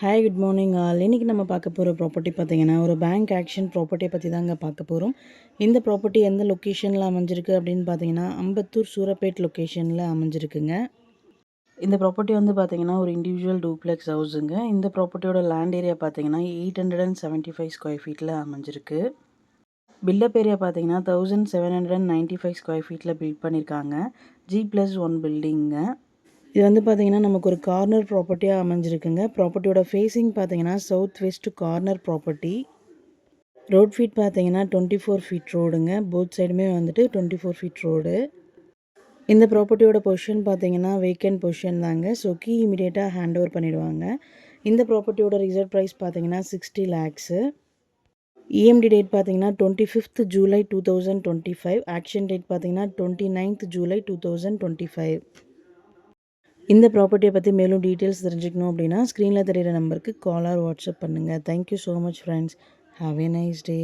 Hi good morning all. இன்றைக்கி நம்ம பார்க்க போகிற ப்ராப்பர்ட்டி பார்த்திங்கன்னா ஒரு பேங்க் ஆக்ஷன் ப்ராப்பர்ட்டியை பற்றி தாங்க பார்க்க போகிறோம். இந்த ப்ராப்பர்ட்டி எந்த லொக்கேஷனில் அமைஞ்சிருக்கு அப்படின்னு பார்த்தீங்கன்னா அம்பத்தூர் சூரப்பேட் லொக்கேஷனில் அமைஞ்சிருக்குங்க. இந்த ப்ராப்பர்ட்டி வந்து பார்த்திங்கன்னா ஒரு இண்டிவிஜுவல் டூப்ளெக்ஸ் ஹவுஸுங்க. இந்த ப்ராப்பர்ட்டியோட லேண்ட் ஏரியா பார்த்திங்கன்னா 875 ஸ்கொயர் ஃபீட்டில் அமைஞ்சிருக்கு. பில்டப் ஏரியா பார்த்திங்கன்னா 1795 ஸ்கொயர் ஃபீட்டில் பில்ட் பண்ணியிருக்காங்க. G+1 பில்டிங்க. இது வந்து பார்த்திங்கன்னா நமக்கு ஒரு கார்னர் ப்ராப்பர்ட்டியாக அமைஞ்சிருக்குங்க. ப்ராப்பர்ட்டியோட ஃபேஸிங் பார்த்திங்கன்னா சவுத் வெஸ்ட் கார்னர் ப்ராப்பர்ட்டி. ரோட் ஃபீட் பார்த்திங்கன்னா 24 ஃபீட் ரோடுங்க. போத் சைடுமே வந்துட்டு 24 ஃபீட் ரோடு. இந்த ப்ராப்பர்ட்டியோட பொசிஷன் பார்த்திங்கன்னா வேக்கன்ட் பொசிஷன் தாங்க. ஸோ கீ இமீடியட்டாக ஹேண்ட் ஓவர் பண்ணிவிடுவாங்க. இந்த ப்ராப்பர்ட்டியோட ரிசர்வ் ப்ரைஸ் பார்த்திங்கன்னா 60 lakhs. இஎம்டி டேட் பார்த்திங்கன்னா 25th July 2025. ஆக்ஷன் டேட் பார்த்திங்கன்னா 29th July 2025. இந்த ப்ராப்பர்ட்டியை பற்றி மேலும் டீட்டெயில்ஸ் தெரிஞ்சுக்கணும் அப்படின்னா ஸ்க்ரீனில் தெரிகிற நம்பருக்கு கால் ஆர் வாட்ஸ்அப் பண்ணுங்கள். Thank you so much friends. Have a nice day.